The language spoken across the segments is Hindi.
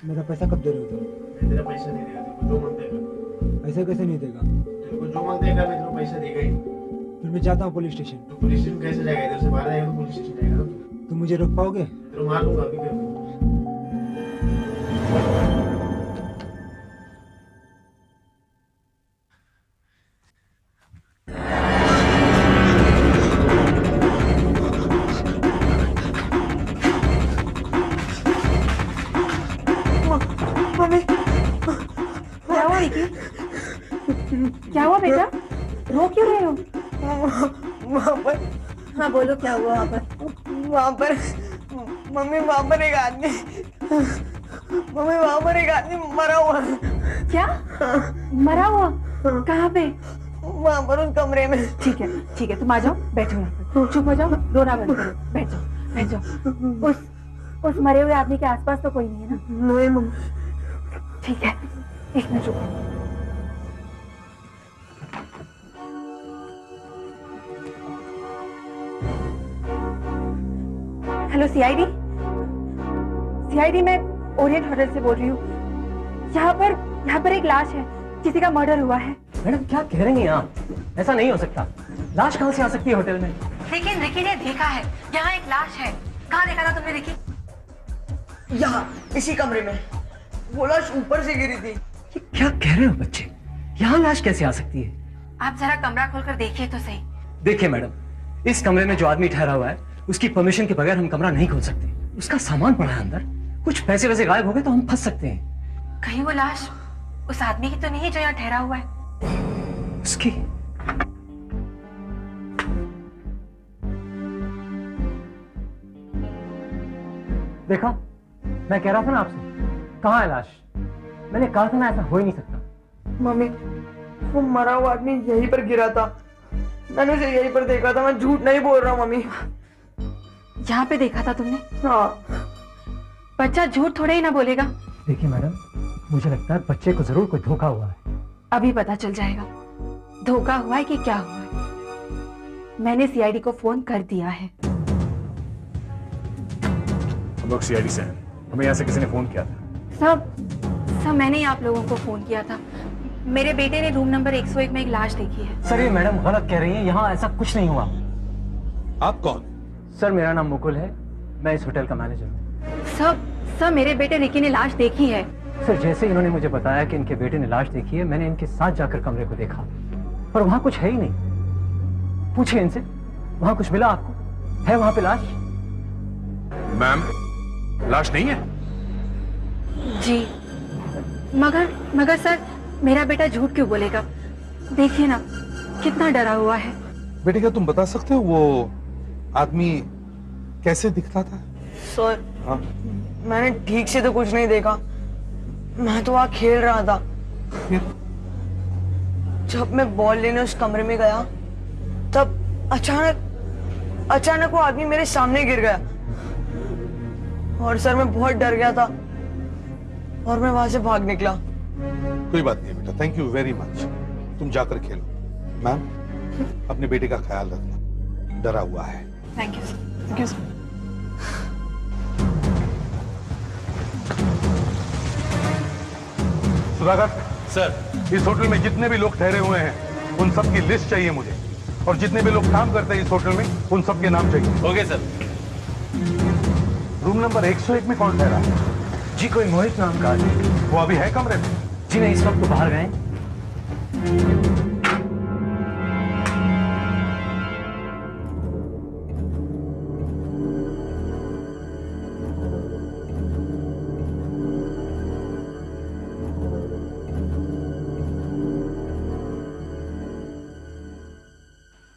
मेरा पैसा कब दे रहे हो तुम? मैं तेरा पैसा नहीं देगा, तेरे को जो मन देगा। ऐसे कैसे नहीं देगा? तेरे को जो मन देगा मैं तेरे को पैसा देगा ही। फिर मैं जाता हूँ पुलिस स्टेशन। तो पुलिस स्टेशन कैसे जाएगा? इधर से बाहर आएगा तो पुलिस स्टेशन जाएगा ना तू। तुम मुझे रोक पाओगे? तेरे को मार दूंगा अभी भी। क्या हुआ विकी? क्या हुआ बेटा? रो क्यों रहे हो? वहाँ पर हाँ बोलो, क्या हुआ वहाँ पर? मम्मी वहाँ पर एक आदमी मरा हुआ है। क्या? मरा हुआ? कहाँ पे? वहाँ पर उस कमरे में। ठीक है तुम आ जाओ, बैठो यहाँ पे, चुप हो जाओ, रोना बंद करो, बैठ जाओ। उस मरे हुए आदमी के आसपास तो कोई नहीं है ना? नहीं मम्मी। ठीक है, एक मिनट रुको। हेलो सीआईडी, मैं ओरिएंट होटल से बोल रही हूँ। यहाँ पर एक लाश है, किसी का मर्डर हुआ है। मैडम क्या कह रही हैं आप? ऐसा नहीं हो सकता। लाश कहाँ से आ सकती है होटल में? लेकिन रिकी ने देखा है, यहाँ एक लाश है। कहाँ देखा था तुमने रिकी? यहाँ इसी कमरे में। वो लाश ऊपर से गिरी थी। ये क्या कह रहे हो बच्चे? यहाँ लाश कैसे आ सकती है? आप जरा कमरा खोलकर देखिए तो सही। देखिए मैडम, इस कमरे में जो आदमी ठहरा हुआ है उसकी परमिशन के बगैर हम कमरा नहीं खोल सकते। उसका सामान पड़ा है अंदर, कुछ पैसे वैसे गायब हो गए तो हम फंस सकते हैं। कहीं वो लाश उस आदमी की तो नहीं है जो यहाँ ठहरा हुआ है? उसकी? देखा, मैं कह रहा था ना आपसे, कहाँ है लाश? मैंने कहा था ना ऐसा हो ही नहीं सकता। मम्मी वो मरा हुआ आदमी यहीं पर गिरा था। मैंने उसे यहीं पर देखा था। मैं झूठ नहीं बोल रहा हूँ मम्मी। यहाँ पे देखा था तुमने? हाँ। बच्चा झूठ थोड़े ही ना बोलेगा। देखिए मैडम, मुझे लगता है बच्चे को जरूर कोई धोखा हुआ है। अभी पता चल जाएगा धोखा हुआ है कि क्या हुआ है। मैंने सीआईडी को फोन कर दिया है। हम लोग सीआईडी से हैं। हमें यहाँ से किसी ने फोन किया था। सब मैंने ही आप लोगों को फोन किया था। मेरे बेटे ने रूम नंबर 101 में एक लाश देखी है। सर ये मैडम गलत कह रही हैं, यहाँ ऐसा कुछ नहीं हुआ। आप कौन? सर मेरा नाम मुकुल है, मैं इस होटल का मैनेजर हूँ। सब मेरे बेटे रिकी ने लाश देखी है। सर जैसे इन्होंने मुझे बताया कि इनके बेटे ने लाश देखी है, मैंने इनके साथ जाकर कमरे को देखा, पर वहां कुछ है ही नहीं। पूछिए इनसे, वहां कुछ मिला आपको? है वहां पे लाश? मैम, लाश नहीं है। जी, मगर सर मेरा बेटा झूठ क्यों बोलेगा? देखिए ना कितना डरा हुआ है। बेटे क्या तुम बता सकते हो वो आदमी कैसे दिखता था? सर हाँ? मैंने ठीक से तो कुछ नहीं देखा। मैं तो वहाँ खेल रहा था। फिर? जब मैं बॉल लेने उस कमरे में गया तब अचानक वो आदमी मेरे सामने गिर गया और सर मैं बहुत डर गया था और मैं वहां से भाग निकला। कोई बात नहीं बेटा, थैंक यू वेरी मच। तुम जाकर खेलो। मैम अपने बेटे का ख्याल रखना, डरा हुआ है। Thank you sir. Thank you sir. Sudhakar sir, इस होटल में जितने भी लोग ठहरे हुए हैं उन सब की लिस्ट चाहिए मुझे, और जितने भी लोग काम करते हैं इस होटल में उन सब के नाम चाहिए। Okay sir. रूम नंबर 101 में कौन ठहरा है? जी कोई मोहित नाम का आदमी। वो अभी है कमरे में? जी नहीं, इस वक्त तो बाहर गए।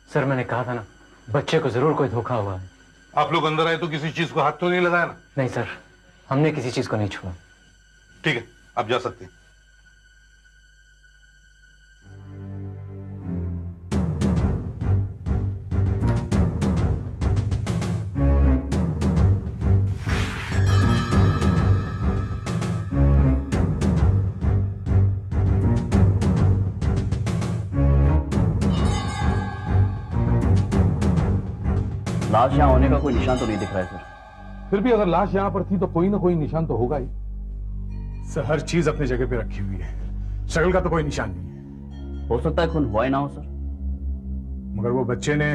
सर मैंने कहा था ना, बच्चे को जरूर कोई धोखा हुआ है। आप लोग अंदर आए तो किसी चीज को हाथ तो नहीं लगाया ना? नहीं सर, हमने किसी चीज को नहीं छुआ। ठीक है, आप जा सकते हैं। लाश यहाँ होने का कोई निशान तो नहीं दिख रहा है सर। फिर भी अगर लाश यहाँ पर थी तो कोई ना कोई निशान तो होगा ही। सर हर चीज अपनी जगह पे रखी हुई है, शक्ल का तो कोई निशान नहीं है। हो सकता है खून हुआ ही ना हो सर। मगर वो बच्चे ने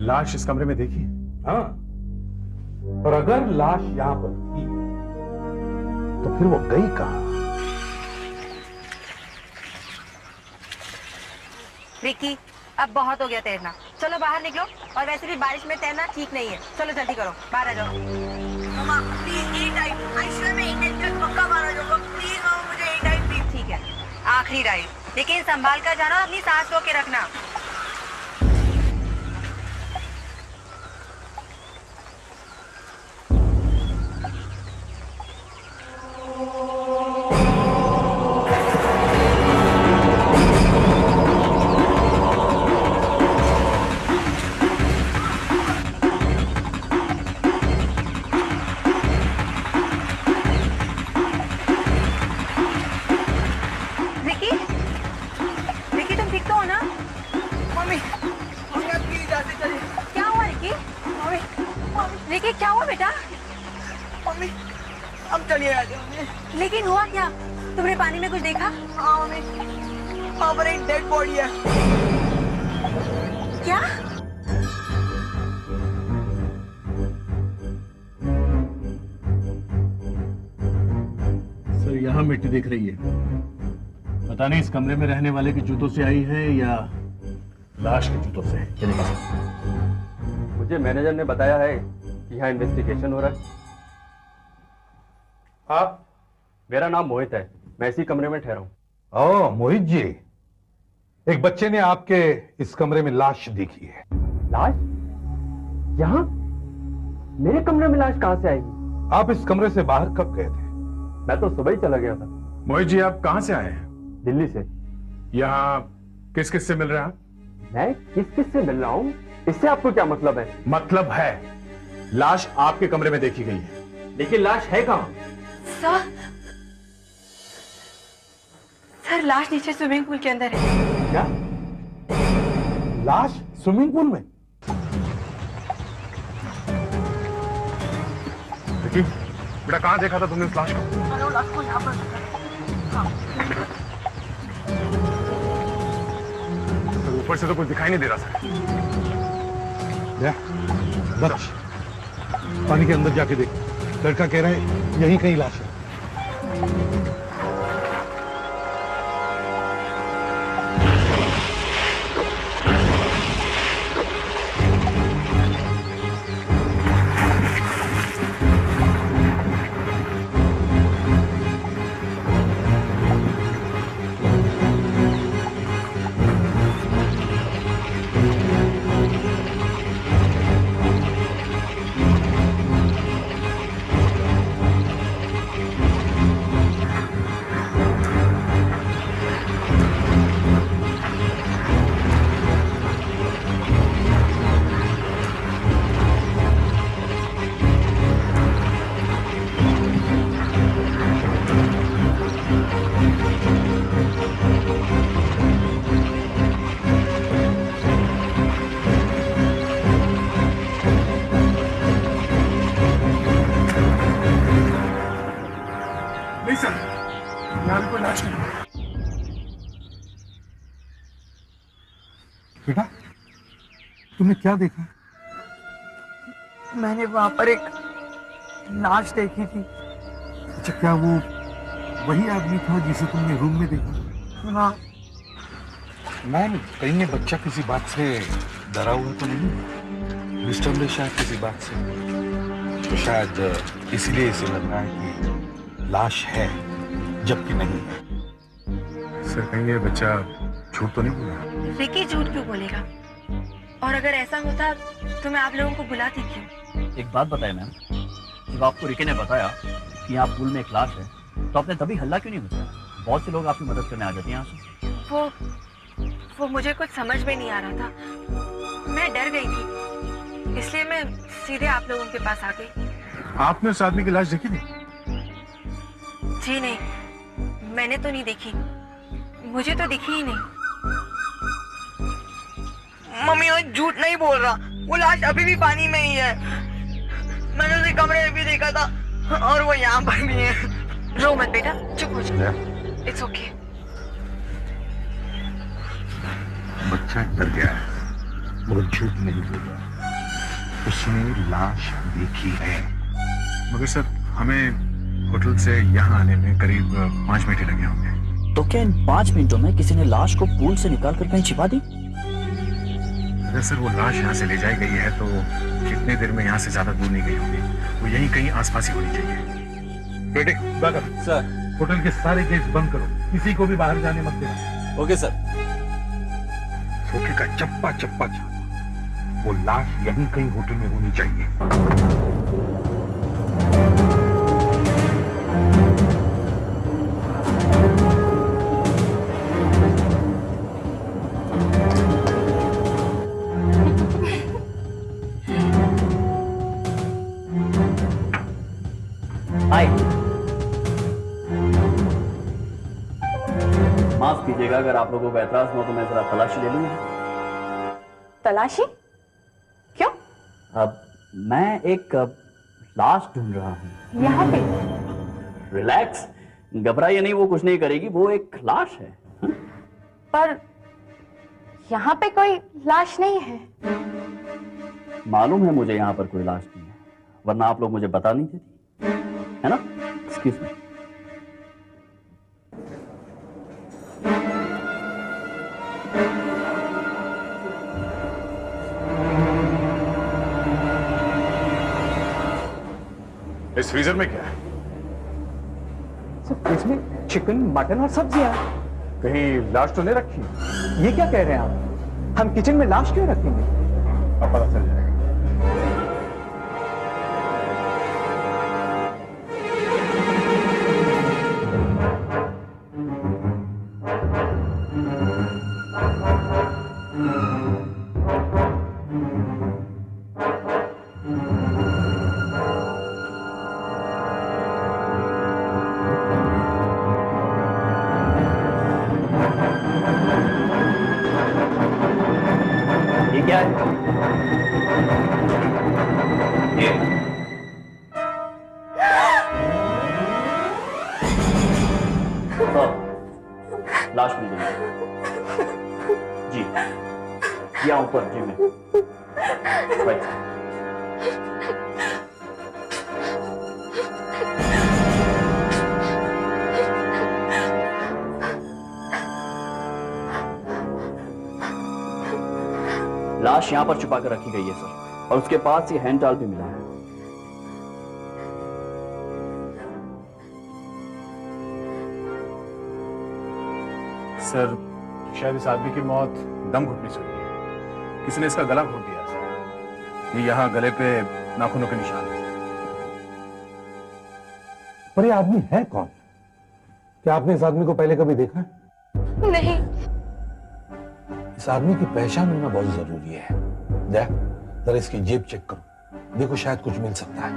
लाश इस कमरे में देखी। हाँ, और अगर लाश यहाँ पर थी तो फिर वो गई कहाँ? विक्की, अब बहुत हो गया तैरना, चलो बाहर निकलो। और वैसे भी बारिश में तैरना ठीक नहीं है, चलो जल्दी करो, बाहर आ जाओ। मम्मा प्लीज एक टाइम, आई स्वेयर मैं एक टाइम तक पक्का बाहर आ जाऊंगा, प्लीज मम्मा मुझे एक टाइम प्लीज। ठीक है, आखिरी राइड, लेकिन संभाल कर जाना, अपनी सांस रोक के रखना। रिकी क्या हुआ बेटा? मम्मी हम चलिए आगे मम्मी। लेकिन हुआ क्या? तुमने पानी में कुछ देखा? हाँ मम्मी, वहाँ पर एक डेड बॉडी है। क्या? सर यहाँ मिट्टी दिख रही है, पता नहीं इस कमरे में रहने वाले के जूतों से आई है या लाश के जूतों से। चलिए सर। मुझे मैनेजर ने बताया है कि यहाँ इन्वेस्टिगेशन हो रहा है। आप? मेरा नाम मोहित है, मैं इसी कमरे में ठहरा हूँ। ओह मोहित जी, एक बच्चे ने आपके इस कमरे में लाश देखी है। लाश? यहाँ? मेरे कमरे में लाश कहाँ से आएगी? आप इस कमरे से बाहर कब गए थे? मैं तो सुबह ही चला गया था। मोहित जी आप कहाँ से आए हैं? दिल्ली से। यहाँ किस किस से मिल रहे हैं आप? मैं किस किस से मिल रहा हूँ, इससे आपको क्या मतलब है? मतलब है लाश आपके कमरे में देखी गई है। लेकिन लाश है कहाँ? सर लाश नीचे स्विमिंग पूल के अंदर है। क्या? लाश स्विमिंग पूल में? देखिए बेटा, कहाँ देखा था तुमने उस लाश को? लाश को यहाँ पर। ऊपर से तो कुछ दिखाई नहीं दे रहा सर। बस पानी के अंदर जाके देख, लड़का कह रहा है यहीं कहीं लाश है। बेटा तुमने क्या देखा? मैंने वहां पर एक लाश देखी थी। अच्छा, क्या वो वही आदमी था जिसे तुमने रूम में देखा? हाँ। मैम, कहीं ये बच्चा किसी बात से डरा हुआ तो नहीं? डिस्टर्ब है शायद किसी बात से, तो शायद इसीलिए इसे लग रहा है कि लाश है जबकि नहीं है। सर कहीं ये बच्चा झूठ तो नहीं बोल रहा? रिकी झूठ क्यों बोलेगा? और अगर ऐसा होता तो मैं आप लोगों को बुलाती क्यों? एक बात बताए मैम, जब आपको रिकी ने बताया कि यहाँ पूल में एक लाश है, तो आपने तभी हल्ला क्यों नहीं बताया? बहुत से लोग आपकी मदद करने आ जाते हैं यहाँ से। वो मुझे कुछ समझ में नहीं आ रहा था, मैं डर गई थी, इसलिए मैं सीधे आप लोगों के पास आ गई। आपने उस आदमी की लाश देखी थी? जी नहीं, मैंने तो नहीं देखी, मुझे तो दिखी ही नहीं। मम्मी वो झूठ नहीं बोल रहा, वो लाश अभी भी पानी में ही है। मैंने उसे कमरे में भी देखा था और वो यहाँ पर भी है। रो मत बेटा, चुप हो जा। It's okay. बच्चा डर गया है, मगर झूठ नहीं बोला। उसने लाश देखी है। मगर सर, हमें होटल से यहाँ आने में करीब 5 मिनट ही लगे होंगे। तो क्या इन 5 मिनटों में किसी ने लाश को पूल से निकाल कर कहीं छिपा दी? अगर सर वो लाश यहाँ से ले जाई गई है तो कितने देर में यहाँ से ज्यादा दूर नहीं गई होगी। वो यहीं कहीं आसपास ही होनी चाहिए। बेटे सर, होटल के सारे गेट्स बंद करो, किसी को भी बाहर जाने मत देना। Okay sir. धोखे का चप्पा चप्पा छापा। वो लाश यहीं कहीं होटल में होनी चाहिए। हाय, माफ कीजिएगा, अगर आप लोगों को एतराज हो तो मैं जरा तलाशी ले लूंगा। तलाशी? क्यों? अब मैं एक लाश ढूंढ रहा हूँ। यहाँ पे? रिलैक्स, घबराइए नहीं, वो कुछ नहीं करेगी, वो एक लाश है। पर यहाँ पे कोई लाश नहीं है। मालूम है मुझे यहाँ पर कोई लाश नहीं है, वरना आप लोग मुझे बता नहीं देती, है ना? Excuse me. इस फ्रीजर में क्या है? इसमें चिकन, मटन और सब्जियां। कहीं लाश तो नहीं रखी? ये क्या कह रहे हैं आप? हम किचन में लाश क्यों रखेंगे? अब पता चल जाएगा। ये क्या है? ये लाश मिल गई जी, यहाँ ऊपर जी में। राइट। लाश यहाँ पर छुपा कर रखी गई है सर, और उसके पास ये हैंड टाल भी मिला है। सर, शायद इस आदमी की मौत दम घुटने से हुई है। किसी ने इसका गला घोट दिया सर। ये यहाँ गले पे नाखूनों के निशान हैं। पर ये आदमी है कौन? क्या आपने इस आदमी को पहले कभी देखा है? नहीं। इस आदमी की पहचान होना बहुत जरूरी है। देख, जरा इसकी जेब चेक करो, देखो शायद कुछ मिल सकता है।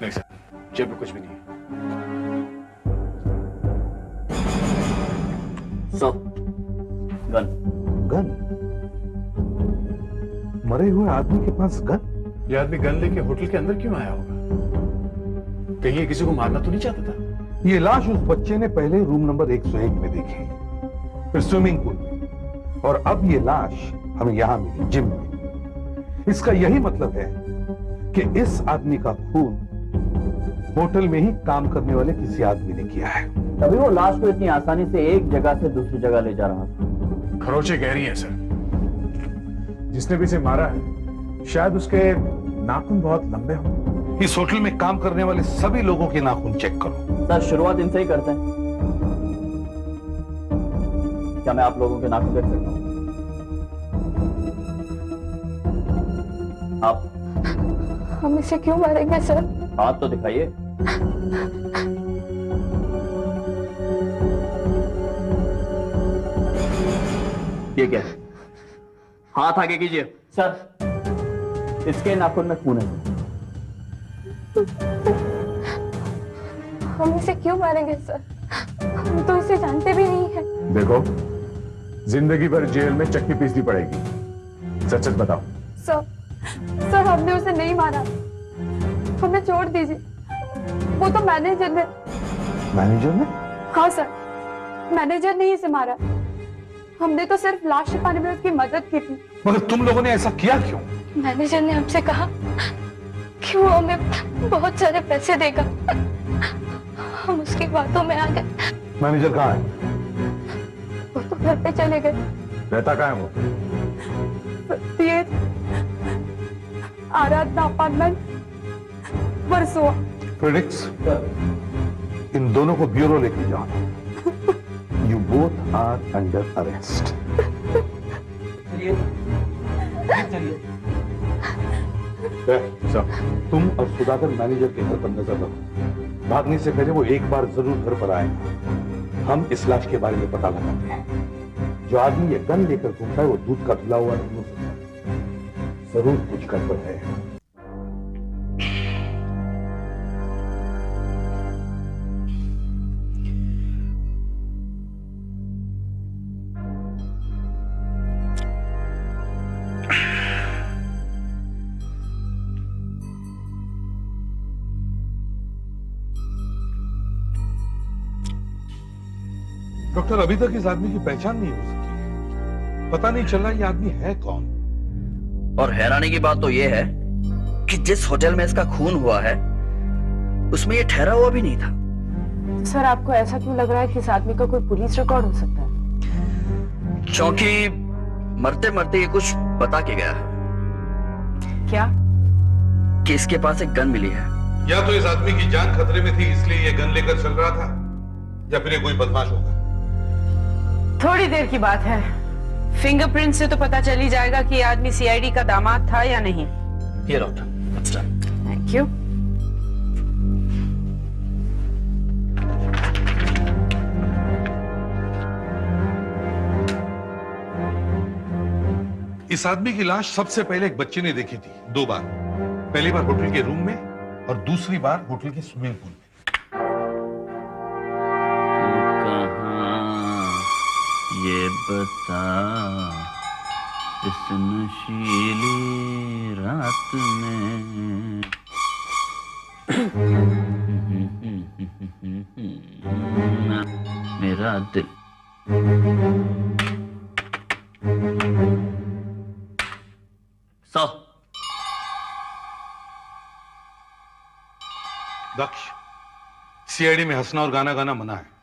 नहीं सर, जेब में कुछ भी नहीं है। सो, गन। गन? मरे हुए आदमी के पास गन? ये आदमी गन लेके होटल के अंदर क्यों आया होगा? कहीं ये किसी को मारना तो नहीं चाहता था? ये लाश उस बच्चे ने पहले रूम नंबर 101 में देखी, फिर स्विमिंग पूल में, और अब ये लाश हमें यहां मिली, जिम में। इसका यही मतलब है कि इस आदमी का खून होटल में ही काम करने वाले किसी आदमी ने किया है। तभी वो लाश को इतनी आसानी से एक जगह से दूसरी जगह ले जा रहा था। खरोचे गहरी हैं सर। जिसने भी इसे मारा है, शायद उसके नाखून बहुत लंबे हों। इस होटल में काम करने वाले सभी लोगों के नाखून चेक करो। सर, शुरुआत इनसे ही करते हैं। क्या मैं आप लोगों के नाखून देख सकता हूँ? आप हम इसे क्यों मारेंगे सर? हाथ तो दिखाइए। ये क्या है? हाथ आगे कीजिए। सर, इसके नाखून में खून है। हम इसे क्यों मारेंगे सर? हम तो इसे जानते भी नहीं है। देखो, जिंदगी भर जेल में चक्की पीसनी पड़ेगी। सच सच बताओ। सर, हमने उसे नहीं मारा, हमें छोड़ दीजिए। वो तो मैनेजर ने। मैनेजर ने? हाँ सर, मैनेजर ने ही इसे मारा। हमने तो सिर्फ लाश छिपाने में उसकी मदद की थी। मगर तुम लोगों ने ऐसा किया क्यों? मैनेजर ने हमसे कहा कि वो हमें बहुत सारे पैसे देगा। हम उसकी बातों में आ गए। मैनेजर कहाँ है? वो तो घर पे चले गए। रहता कहाँ है वो? ये आराधना अपार्टमेंट वर्सोवा। फ्रेडिक्स, इन दोनों को ब्यूरो लेके जाओ। You both are under arrest. तुम और सुधाकर मैनेजर के घर पर नजर रखो। भागने से पहले वो एक बार जरूर घर पर आएगा। हम इस लाश के बारे में पता लगाते हैं। जो आदमी ये गन लेकर घूमता है वो दूध का धुला हुआ नहीं हो सकता। जरूर कुछ गड़बड़ है। डॉक्टर, अभी तक इस आदमी की पहचान नहीं हो सकी। पता नहीं चला ये आदमी है कौन। और हैरानी की बात तो ये है कि जिस होटल में इसका खून हुआ है उसमें ये ठहरा हुआ भी नहीं था। सर, आपको ऐसा क्यों लग रहा है कि इस आदमी का कोई पुलिस रिकॉर्ड हो सकता है? क्योंकि मरते मरते ये कुछ बता के गया है। क्या? कि इसके पास एक गन मिली है। या तो इस आदमी की जान खतरे में थी इसलिए ये गन लेकर चल रहा था, या फिर ये कोई बदमाश होगा। थोड़ी देर की बात है। फिंगरप्रिंट से तो पता चल ही जाएगा कि ये आदमी सीआईडी का दामाद था या नहीं। ये डॉक्टर, थैंक यू। इस आदमी की लाश सबसे पहले एक बच्चे ने देखी थी 2 बार। पहली बार होटल के रूम में और दूसरी बार होटल के स्विमिंग पूल में। ये बता इस नशीली रात में मेरा दिल दक्ष, सीआईडी में हंसना और गाना गाना मना है।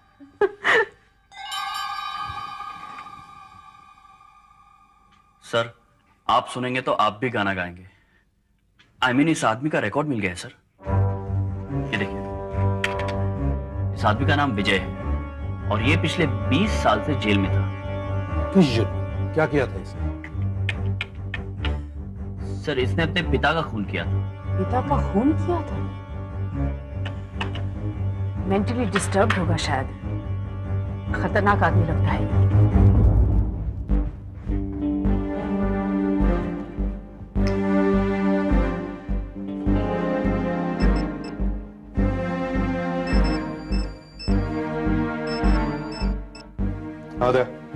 सर, आप सुनेंगे तो आप भी गाना गाएंगे। I mean, इस आदमी का रिकॉर्ड मिल गया है सर। ये देखिए, इस आदमी का नाम विजय है और ये पिछले 20 साल से जेल में था। किस जुर्म? क्या किया था इसने? सर, इसने अपने पिता का खून किया था। पिता का खून किया था? मेंटली डिस्टर्ब्ड होगा शायद। खतरनाक आदमी लगता है।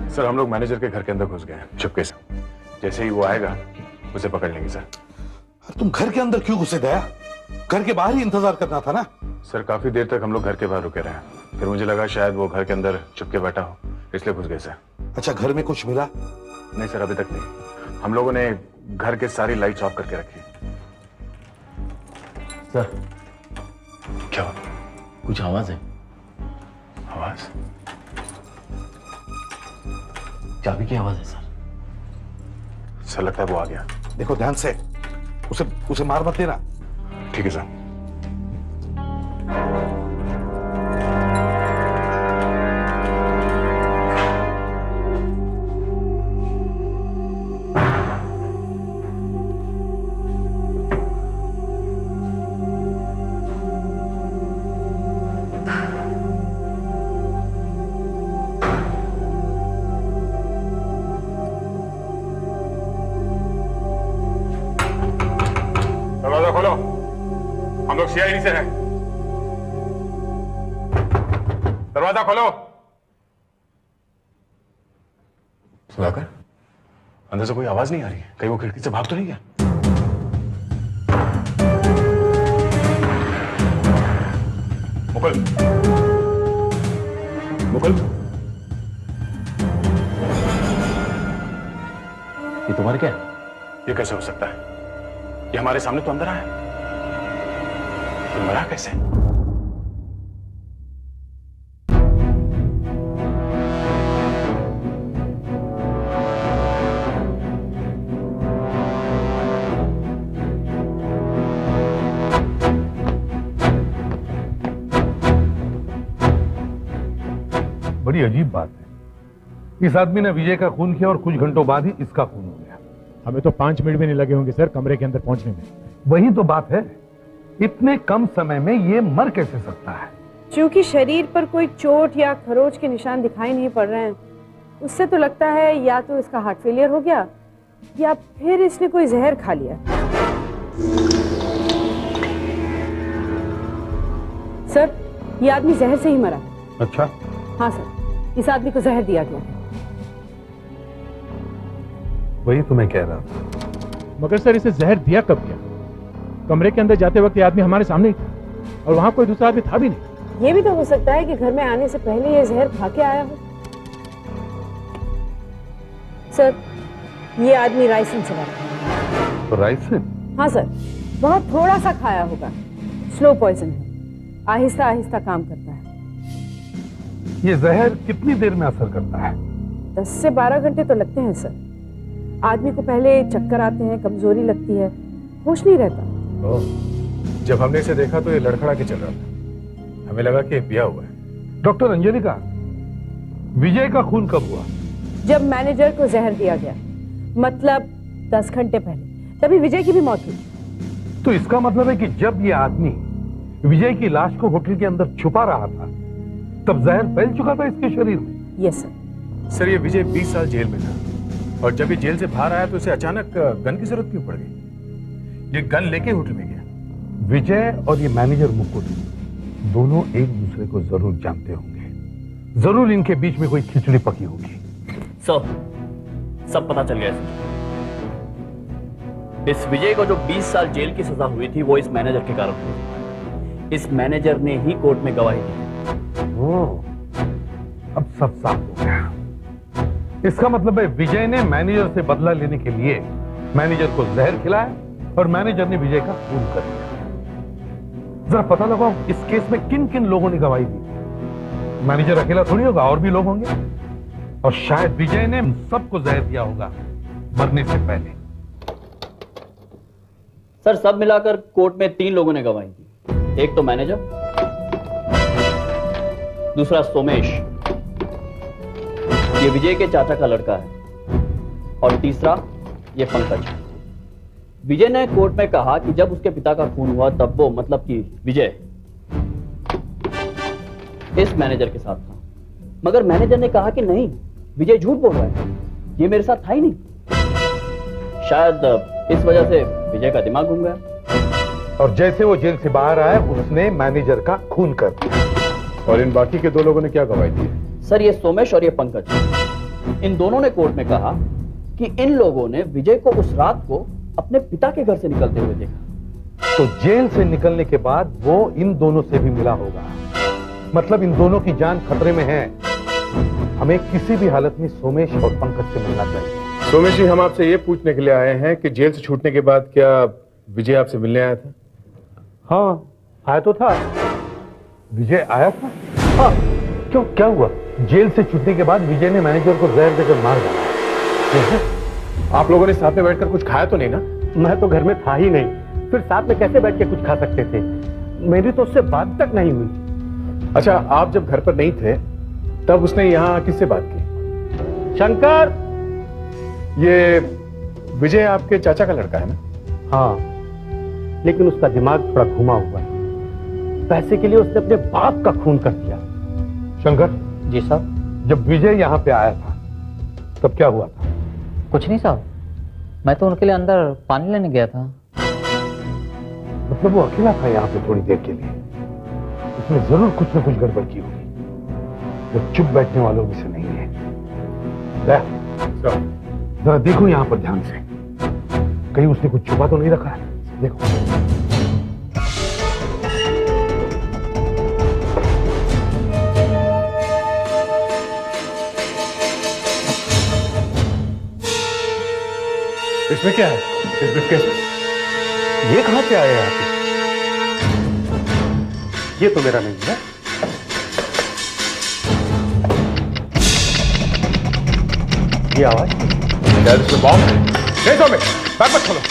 सर, हम लोग मैनेजर के घर के अंदर घुस गए हैं चुपके से। जैसे ही वो आएगा उसे पकड़ लेंगे सर। तुम घर के अंदर क्यों घुसे दया? घर के बाहर ही इंतजार करना था ना। सर, काफी देर तक हम लोग घर के बाहर रुके रहे। फिर मुझे लगा शायद वो घर के अंदर चुपके बैठा हो, इसलिए घुस गए सर। अच्छा, घर में कुछ मिला? नहीं सर, अभी तक नहीं। हम लोगों ने घर के सारी लाइट्स ऑफ करके रखी। सर, क्या कुछ आवाज है? आवाज? चाबी की आवाज है सर। सर, लगता है वो आ गया। देखो ध्यान से, उसे मार मत देना। ठीक है सर। दरवाजा खोलो, हम लोग सीआईडी से हैं। दरवाजा खोलो। सुधाकर, अंदर से कोई आवाज नहीं आ रही है। कहीं वो खिड़की से भाग तो नहीं गया? मुकुल, मुकुल, ये तुम्हारे क्या? ये कैसे हो सकता है? ये हमारे सामने तो अंदर आया, ये मरा कैसे? बड़ी अजीब बात है। इस आदमी ने विजय का खून किया और कुछ घंटों बाद ही इसका खून हो गया। हमें तो 5 मिनट भी नहीं लगे होंगे सर कमरे के अंदर पहुंचने में। वही तो बात है, इतने कम समय में ये मर कैसे सकता है? क्योंकि शरीर पर कोई चोट या खरोच के निशान दिखाई नहीं पड़ रहे हैं, उससे तो लगता है या तो इसका हार्ट फेलियर हो गया या फिर इसने कोई जहर खा लिया। सर, ये आदमी जहर से ही मरा। अच्छा? हाँ सर, इस आदमी को जहर दिया गया है। वही तो मैं कह रहा था। मगर सर इसे जहर दिया कब गया? कमरे के अंदर जाते वक्त ये आदमी हमारे सामने ही था और वहां कोई दूसरा आदमी था भी नहीं। ये भी तो हो सकता है कि घर में आने से पहले ये जहर खा के आया हो। सर, ये आदमी राइसिन चला रहा है। तो राइसिन? हाँ सर, बहुत थोड़ा सा खाया होगा। स्लो पॉइजन है, आहिस्ता आहिस्ता काम करता है। ये जहर कितनी देर में असर करता है? 10 से 12 घंटे तो लगते हैं सर। आदमी को पहले चक्कर आते हैं, कमजोरी लगती है, होश नहीं रहता। जब हमने इसे देखा तो ये लड़खड़ा के चल रहा था, हमें लगा कि ब्याह हुआ है। डॉक्टर अंजलिका, विजय का खून कब हुआ? जब मैनेजर को जहर दिया गया, मतलब 10 घंटे पहले, तभी विजय की भी मौत हुई। तो इसका मतलब है कि जब ये आदमी विजय की लाश को होटल के अंदर छुपा रहा था, तब जहर फैल चुका था इसके शरीर में। Yes sir. सर, ये विजय 20 साल जेल में था और जब ये जेल से बाहर आया तो इसे अचानक गन की जरूरत क्यों पड़ गई? ये गन लेके होटल में गया। विजय और ये मैनेजर मुकुल दोनों एक दूसरे को जरूर जानते होंगे। जरूर इनके बीच में कोई खिचड़ी पकी होगी। सब पता चल गया सर। इस विजय को जो 20 साल जेल की सजा हुई थी वो इस मैनेजर के कारण हुई। इस मैनेजर ने ही कोर्ट में गवाही दी। अब सब साफ हो गया। इसका मतलब है विजय ने मैनेजर से बदला लेने के लिए मैनेजर को जहर खिलाया और मैनेजर ने विजय का खून कर दिया। जरा पता लगाओ इस केस में किन किन लोगों ने गवाही दी। मैनेजर अकेला थोड़ी होगा, और भी लोग होंगे। और शायद विजय ने सबको जहर दिया होगा मरने से पहले। सर, सब मिलाकर कोर्ट में 3 लोगों ने गवाही दी। एक तो मैनेजर, दूसरा सोमेश, ये विजय के चाचा का लड़का है, और तीसरा ये पंकज। विजय ने कोर्ट में कहा कि जब उसके पिता का खून हुआ तब वो, मतलब कि विजय, इस मैनेजर के साथ था। मगर मैनेजर ने कहा कि नहीं, विजय झूठ बोल रहा है, ये मेरे साथ था ही नहीं। शायद इस वजह से विजय का दिमाग घूम गया और जैसे वो जेल से बाहर आया उसने मैनेजर का खून कर दिया। और इन बाकी के 2 लोगों ने क्या गवाही दी? सर, ये सोमेश और ये पंकज, इन दोनों ने कोर्ट में कहा कि इन लोगों ने विजय को उस रात को अपने पिता के घर से निकलते हुए देखा। तो जेल से निकलने के बाद वो इन दोनों से भी मिला होगा, मतलब इन दोनों की जान खतरे में है। हमें किसी भी हालत में सोमेश और पंकज से मिलना चाहिए। सोमेश जी, हम आपसे ये पूछने के लिए आए हैं कि जेल से छूटने के बाद क्या विजय आपसे मिलने आया था? हाँ, आया तो था। विजय आया था? हाँ। क्यों, क्या हुआ? जेल से छूटने के बाद विजय ने मैनेजर को जहर देकर मार डाला। आप लोगों ने साथ में बैठकर कुछ खाया तो नहीं ना? मैं तो घर में था ही नहीं, फिर साथ में कैसे बैठ के कुछ खा सकते थे? मेरी तो उससे बात तक नहीं हुई। अच्छा, आप जब घर पर नहीं थे तब उसने यहाँ किससे बात की? शंकर, ये विजय आपके चाचा का लड़का है ना? हाँ, लेकिन उसका दिमाग थोड़ा घुमा हुआ है। पैसे के लिए उसने अपने बाप का खून कर दिया। शंकर जी साहब। जब विजय यहाँ पे आया था तब क्या हुआ था? कुछ नहीं साहब, मैं तो उनके लिए अंदर पानी लेने गया था। मतलब वो अकेला था यहाँ पे थोड़ी देर के लिए? उसने जरूर कुछ न कुछ गड़बड़ की होगी। वो चुप बैठने वालों में से नहीं है। जरा देखो यहाँ पर ध्यान से, कहीं उसने कुछ छुपा तो नहीं रखा है। देखो इसमें क्या है? इस ब्रीफकेस में ये कहां से आया यहाँ पे? ये तो मेरा नहीं है। ये आवाज शायद इसमें बॉम्ब है। नहीं तो बैग मत खोलो।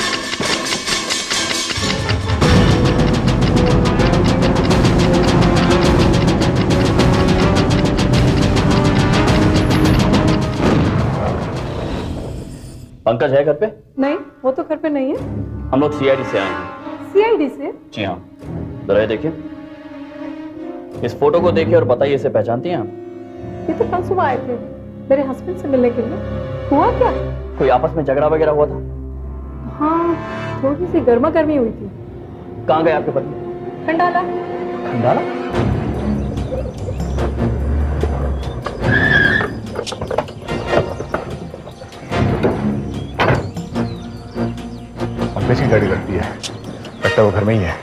पंकज है घर पे? नहीं, वो तो घर पे नहीं है। हम लोग सीआईडी से आए हैं। सीआईडी से? जी हाँ, जरा ये देखिए, इस फोटो को देखिए और बताइए इसे पहचानती हैं आप? ये तो कल सुबह आए थे मेरे हस्बैंड से मिलने के लिए। हुआ क्या? कोई आपस में झगड़ा वगैरह हुआ था? हाँ, थोड़ी सी गर्मा गर्मी हुई थी। कहाँ गए आपके पति? खंडाला। खंडाला? पंकज की गाड़ी लगती है, लगता है वो घर में ही है।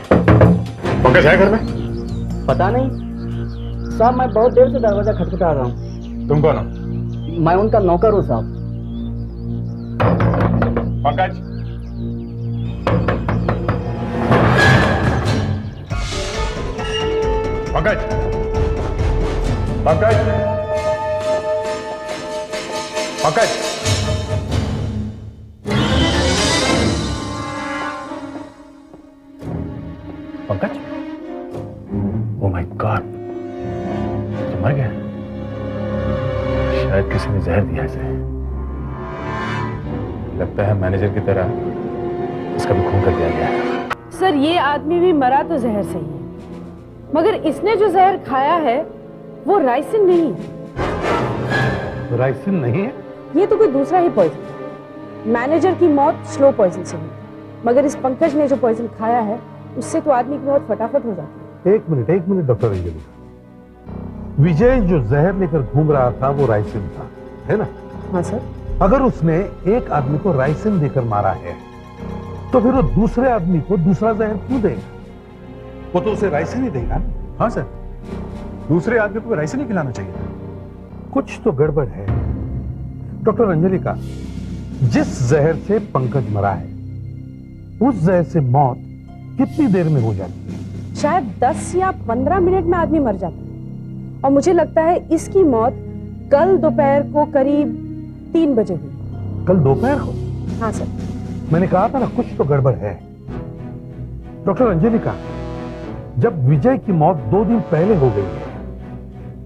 पंकज है घर में? पता नहीं साहब, मैं बहुत देर से दरवाजा खटखटा रहा हूँ। तुम कौन हो? मैं उनका नौकर हूँ साहब। Pankaj, Pankaj, Pankaj, Pankaj, Pankaj, oh my God, तो मर गया। शायद किसी ने जहर दिया इसे। लगता है मैनेजर की तरह इसका भी खून कर दिया गया है। सर, ये आदमी भी मरा तो जहर से ही है, मगर इसने जो जहर खाया है वो राइसिन नहीं है। राइसिन नहीं है? ये तो कोई दूसरा ही पॉइजन। मैनेजर की मौत स्लो पॉइजन से हुई, मगर इस पंकज ने जो पॉइजन खाया है उससे तो आदमी की मौत फटाफट हो जाती है। एक मिनट डॉक्टर अंजलि, विजय जो जहर लेकर घूम रहा था वो राइसिन था, है ना? हाँ सर। अगर उसने एक आदमी को राइसिन देकर मारा है तो फिर वो दूसरे आदमी को दूसरा जहर क्यों देगा? वो तो उसे राइसिन ही देगा। हाँ सर, दूसरे आदमी को राइसिन ही खिलाना चाहिए। कुछ तो गड़बड़ है। डॉक्टर अंजलि का जिस जहर से पंकज मरा है उस जहर से मौत कितनी देर में हो जाती है? शायद 10 या 15 मिनट में आदमी मर जाता है, और मुझे लगता है इसकी मौत कल दोपहर को करीब 3 बजे हुई। कल दोपहर को? हाँ सर। मैंने कहा था ना कुछ तो गड़बड़ है। डॉक्टर अंजलि का जब विजय की मौत 2 दिन पहले हो गई है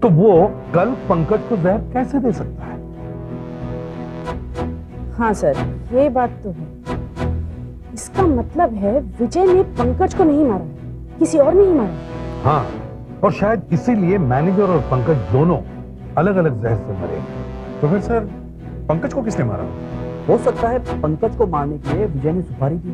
तो वो कल पंकज को जहर कैसे दे सकता है? हाँ सर, ये बात तो है। इसका मतलब है विजय ने पंकज को नहीं मारा, किसी और ने ही मारा। हाँ, और शायद इसीलिए मैनेजर और पंकज दोनों अलग अलग जहर से मरे। तो फिर सर पंकज को किसने मारा? हो सकता है पंकज को मारने के लिए विजय ने सुपारी दी।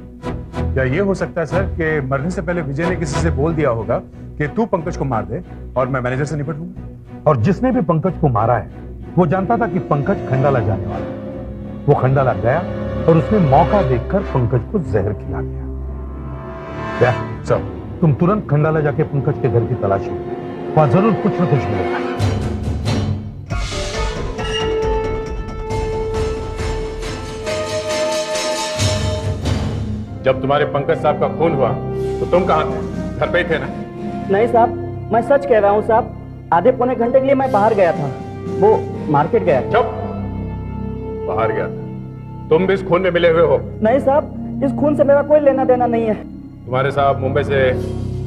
या ये हो सकता है सर कि मरने से पहले विजय ने किसी से बोल दिया होगा कि तू पंकज को मार दे और मैं मैनेजर से निपट लूंगा। और जिसने भी पंकज को मारा है वो जानता था कि पंकज खंडाला जाने वाला है। वो खंडाला गया और उसने मौका देखकर पंकज को जहर खिला दिया। सर, तुम तुरंत खंडाला जाके पंकज के घर की तलाशी लो, वहां जरूर कुछ न कुछ मिलेगा। जब तुम्हारे पंकज साहब का खून हुआ तो तुम कहां थे? घर पे ही थे ना? नहीं साहब, मैं सच कह रहा हूँ साहब। आधे पौने घंटे के लिए मैं बाहर गया था, वो मार्केट गया। चुप, बाहर गया था? तुम भी इस खून में मिले हुए हो? नहीं साहब, इस खून से मेरा कोई लेना देना नहीं है। तुम्हारे साहब मुंबई से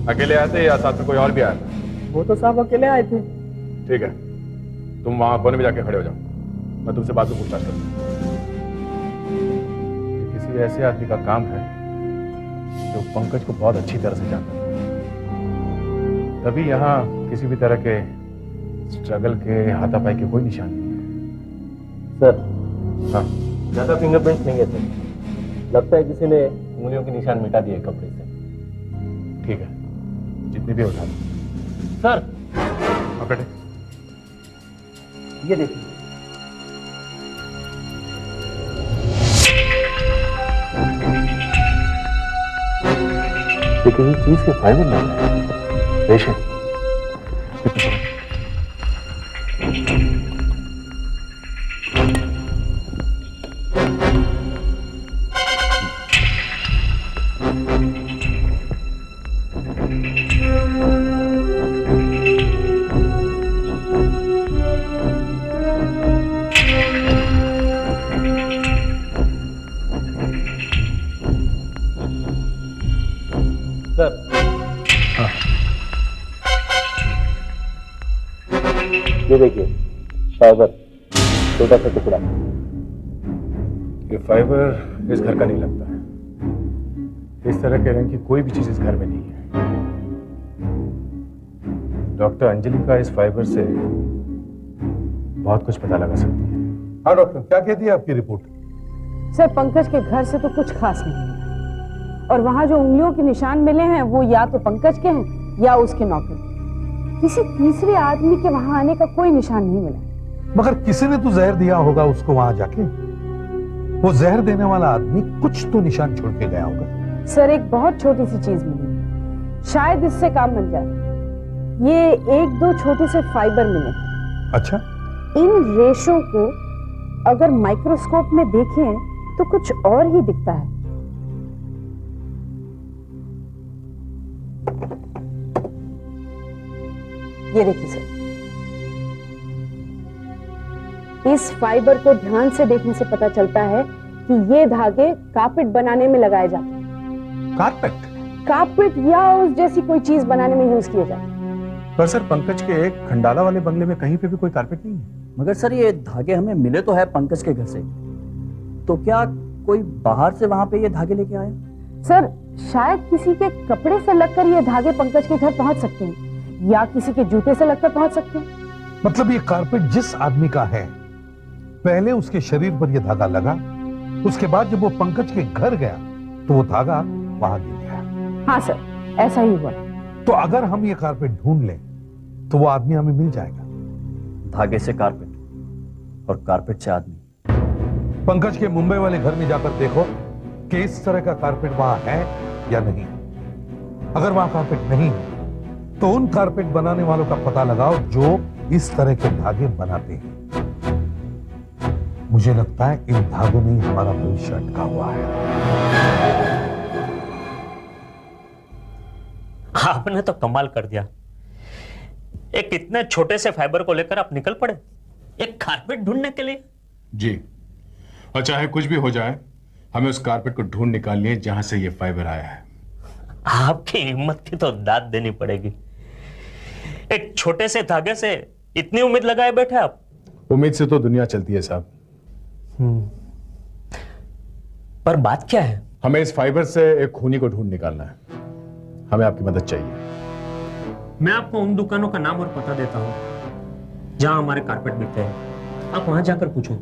अकेले आए थे या साथ में कोई और भी आया था? वो तो साहब अकेले आए थे। ठीक है, तुम वहां कोने में जाके खड़े हो जाओ, मैं तुमसे बाद में पूछताछ करूंगा। किसी ऐसे आदमी का काम है जो पंकज को बहुत अच्छी तरह से जानता है, तभी यहाँ किसी भी तरह के स्ट्रगल के हाथापाई के कोई निशान नहीं है। सर, हाँ, ज्यादा फिंगरप्रिंट्स नहीं है सर। लगता है किसी ने उंगलियों के निशान मिटा दिए कपड़े से। ठीक है, जितने भी उठा लो। सर, पकड़े। ये देखिए, ये किसी चीज के फाइबर लग रहे हैं। रेशे। ये देखिए फाइबर, छोटा सा टुकड़ा। ये फाइबर इस घर का नहीं लगता है। इस तरह के रंग की कोई भी चीज इस घर में नहीं है। डॉक्टर अंजलि का इस फाइबर से बहुत कुछ पता लगा सकती है। हाँ डॉक्टर, क्या कहती है आपकी रिपोर्ट? सर पंकज के घर से तो कुछ खास नहीं है, और वहाँ जो उंगलियों के निशान मिले हैं वो या तो पंकज के हैं या उसके नौकर। किसी तीसरे आदमी के वहाँ आने का कोई निशान नहीं मिला। मगर किसी ने तो जहर दिया होगा उसको वहां जाके। वो जहर देने वाला आदमी कुछ तो निशान छोड़ के गया होगा। सर एक बहुत छोटी सी चीज मिली, शायद इससे काम बन जाए। ये 1-2 छोटे से फाइबर मिले। अच्छा, इन रेशों को अगर माइक्रोस्कोप में देखें तो कुछ और ही दिखता है। ये देखिए सर, इस फाइबर को ध्यान से देखने से पता चलता है कि ये धागे कारपेट बनाने में लगाए जाते हैं। कारपेट या उस जैसी कोई चीज बनाने में यूज किए जाते हैं। पर सर पंकज के एक खंडाला वाले बंगले में कहीं पे भी कोई कारपेट नहीं है। मगर सर ये धागे हमें मिले तो है पंकज के घर से, तो क्या कोई बाहर से वहां पे ये धागे लेके आया? सर शायद किसी के कपड़े से लगकर ये धागे पंकज के घर पहुंच सकते हैं, या किसी के जूते से लगकर पहुंच सकते हैं। मतलब ये कारपेट जिस आदमी का है, पहले उसके शरीर पर यह धागा लगा, उसके बाद जब वो पंकज के घर गया तो वो धागा वहां गिर गया। हाँ सर, ऐसा ही हुआ। तो अगर हम ये कारपेट ढूंढ लें तो वो आदमी हमें मिल जाएगा। धागे से कारपेट और कारपेट से आदमी। पंकज के मुंबई वाले घर में जाकर देखो कि इस तरह का कारपेट वहां है या नहीं। अगर वहां कारपेट नहीं है तो उन कारपेट बनाने वालों का पता लगाओ जो इस तरह के धागे बनाते हैं। मुझे लगता है इन धागों में हमारा भविष्य अटका हुआ है। आपने तो कमाल कर दिया। एक इतने छोटे से फाइबर को लेकर आप निकल पड़े एक कारपेट ढूंढने के लिए। जी, और चाहे कुछ भी हो जाए, हमें उस कारपेट को ढूंढ निकालनी है जहां से ये फाइबर आया है। आपकी हिम्मत की तो दाद देनी पड़ेगी। एक छोटे से धागे से इतनी उम्मीद लगाए बैठे आप। उम्मीद से तो दुनिया चलती है साहब। पर बात क्या है? हमें इस फाइबर से एक खूनी को ढूंढ निकालना है। हमें आपकी मदद चाहिए। मैं आपको उन दुकानों का नाम और पता देता हूं जहां हमारे कारपेट बिकते हैं। आप वहां जाकर पूछो।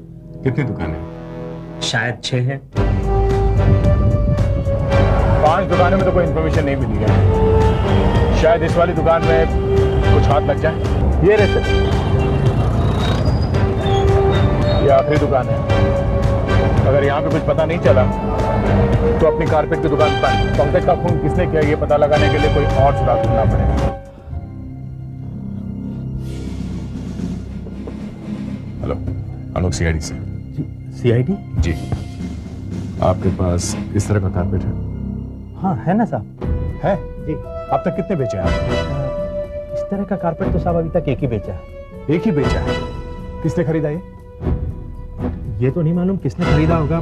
कितनी दुकानें? शायद 6 है। 5 दुकानों में तो कोई इंफॉर्मेशन नहीं मिली है। शायद इस वाली दुकान में कुछ हाथ लग जाए। ये रहे, ये आखिरी दुकान है। अगर यहाँ पे कुछ पता नहीं चला तो अपनी कारपेट की दुकान पर पंकज का खून किसने किया ये पता लगाने के लिए कोई और सुराग ढूंढना पड़ेगा। हेलो, आलोक सीआईडी से। सीआईडी? जी, आपके पास इस तरह का कारपेट है? हाँ है ना साहब। है जी। अब तक कितने बेचे हैं आपने? इस तरह का कारपेट तो साहब अभी तक एक ही बेचा है। एक ही बेचा है? किसने खरीदा ये तो नहीं मालूम किसने खरीदा होगा,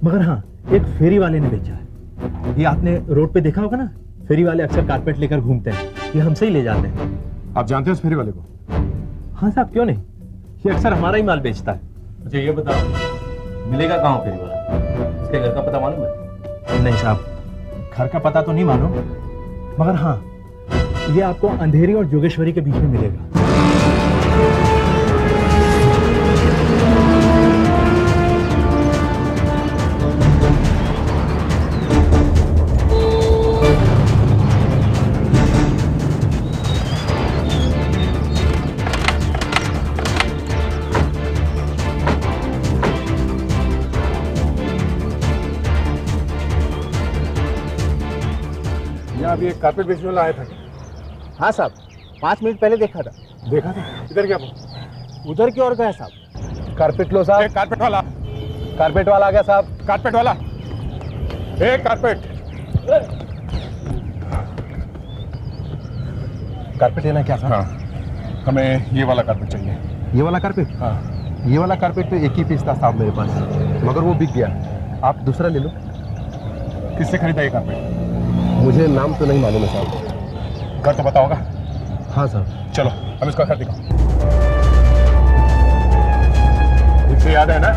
मगर हाँ एक फेरी वाले ने बेचा है। ये आपने रोड पे देखा होगा ना, फेरी वाले अक्सर कारपेट लेकर घूमते हैं, ये हमसे ही ले जाते हैं। आप जानते हो उस फेरी वाले को? हाँ साहब, क्यों नहीं, ये अक्सर हमारा ही माल बेचता है। अच्छा ये बताओ, मिलेगा कहाँ फेरी वाला? इसके घर का पता मालूम है? नहीं साहब, घर का पता तो नहीं मालूम, मगर हाँ ये आपको अंधेरी और जोगेश्वरी के बीच में मिलेगा। अभी एक कारपेट बेचने वाला आया था। हाँ साहब, 5 मिनट पहले देखा था। देखा था? इधर क्या? उधर की ओर गया साहब। कारपेट लो साहब। कारपेट वाला, कारपेट वाला आ गया साहब। कारपेट वाला, एक कारपेट। कारपेट लेना क्या था? हाँ, हमें ये वाला कारपेट चाहिए। ये वाला कारपेट? हाँ। ये वाला कारपेट तो एक ही पीस था साहब मेरे पास, मगर वो बिक गया। आप दूसरा ले लो। किससे खरीदा ये कारपेट? मुझे नाम तो नहीं मालूम है साहब। घर तो पता होगा? हाँ साहब। चलो हम इसका घर दिखाओ। मुझसे याद है ना?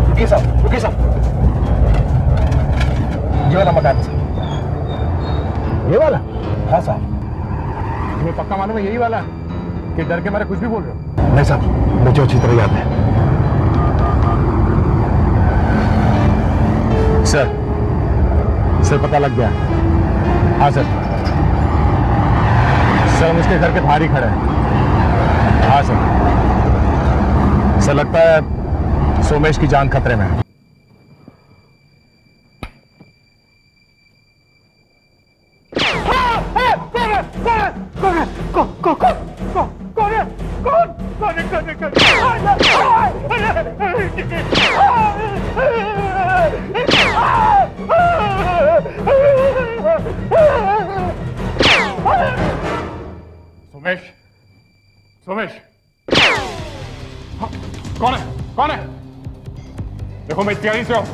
रुकिए साहब, रुकिए साहब। ये वाला मकान है। ये वाला? हाँ साहब। तुम्हें पक्का मालूम है यही वाला कि डर के मारे कुछ भी बोल रहे हो? नहीं साहब, मुझे अच्छी तरह याद है। सर पता लग गया। हाँ सर, हम उसके घर के बाहर ही खड़े हैं। हाँ सर, लगता है सोमेश की जान खतरे में है। सोमेश, कौन है? कौन है? देखो मैं तैयारी से हूं,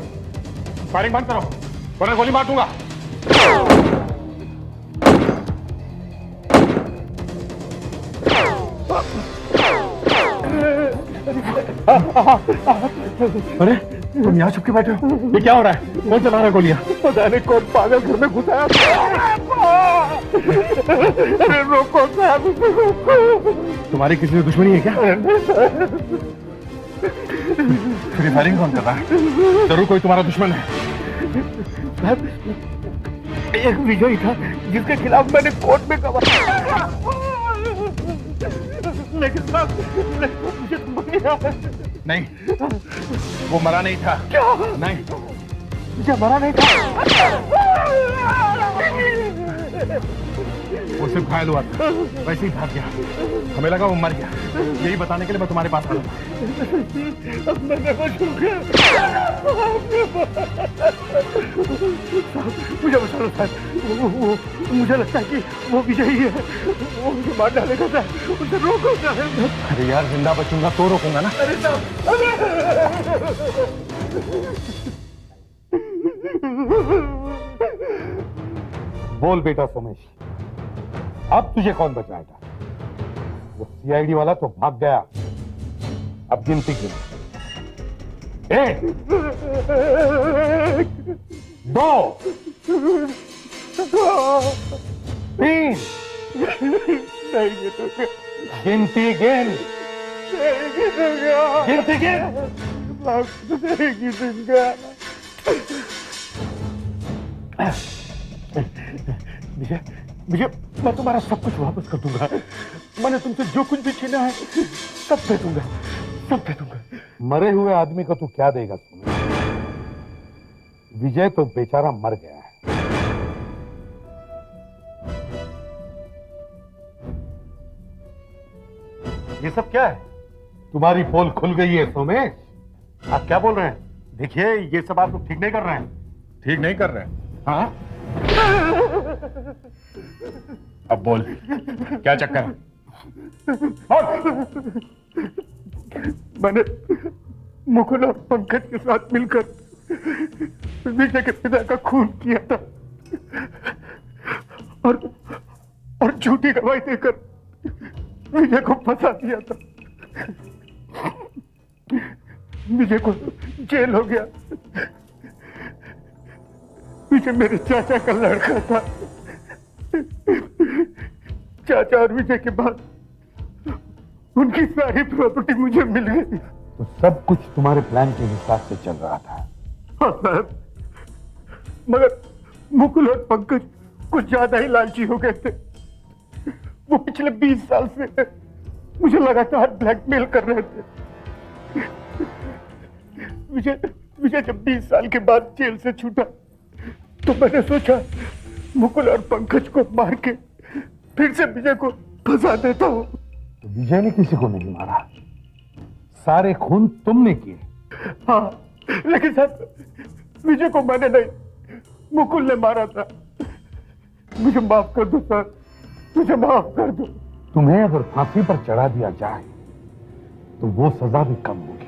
फायरिंग बंद करो वरना गोली मार दूंगा। अरे तुम यहाँ छुप के बैठे हो, ये क्या हो रहा है? कौन चला रहा है गोलियां? पता नहीं कौन पागल घर में घुसाया। अरे रोको साहब, तुम्हारी किसी से दुश्मनी है क्या? फिर फायरिंग कौन कर रहा है? जरूर कोई तुम्हारा दुश्मन है। एक विजय था जिसके खिलाफ मैंने कोर्ट में गवाही, लेकिन नहीं, वो मरा नहीं था। क्या? नहीं, मुझे मरा नहीं था। वो सिर्फ घायल हुआ था, वैसे ही भाग गया। हमें लगा वो मर गया। यही बताने के लिए मैं तुम्हारे पास आया था। मुझे बता दो साहब, मुझे लगता है कि वो विजयी है, वो मुझे मार डालेगा साहब, उसे रोको साहब। अरे यार, जिंदा बचूंगा तो रोकूंगा ना। अरे बोल बेटा सोमेश, अब तुझे कौन बचाएगा? वो सीआईडी वाला तो भाग गया। अब गिनती गिन। 1 2 3 गिनती गिन। गिनती गिन। विजय, विजय, मैं तुम्हारा सब कुछ वापस कर दूंगा। मैंने तुमसे जो कुछ भी छीना है सब दे दूंगा, सब दे दूंगा। मरे हुए आदमी को तू क्या देगा सोमेश? विजय तो बेचारा मर गया है। ये सब क्या है? तुम्हारी पोल खुल गई है सोमेश। आप क्या बोल रहे हैं? देखिए, ये सब आप लोग ठीक नहीं कर रहे हैं। ठीक नहीं कर रहे हैं? हाँ? अब बोल, क्या चक्कर है? मैंने मुकुल और पंकज के साथ मिलकर विजय के पिता का खून किया था और झूठी गवाही देकर विजय को फंसा दिया था। विजय को जेल हो गया। विजय मेरे चाचा का लड़का था। चाचा और विजय के बाद उनकी सारी प्रॉपर्टी मुझे मिल गई। तो सब कुछ तुम्हारे प्लान के हिसाब से चल रहा था। हाँ साहब, मगर मुकुल और पंकज कुछ ज्यादा ही लालची हो गए थे। वो पिछले 20 साल से मुझे लगातार ब्लैकमेल कर रहे थे। विजय जब 20 साल के बाद जेल से छूटा तो मैंने सोचा मुकुल और पंकज को मार के फिर से विजय को फंसा देता हूँ। तो विजय ने किसी को नहीं मारा, सारे खून तुमने किए। हाँ, लेकिन सर विजय को मैंने नहीं, मुकुल ने मारा था। मुझे माफ कर दो सर, मुझे माफ कर दो। तुम्हें अगर फांसी पर चढ़ा दिया जाए तो वो सजा भी कम होगी।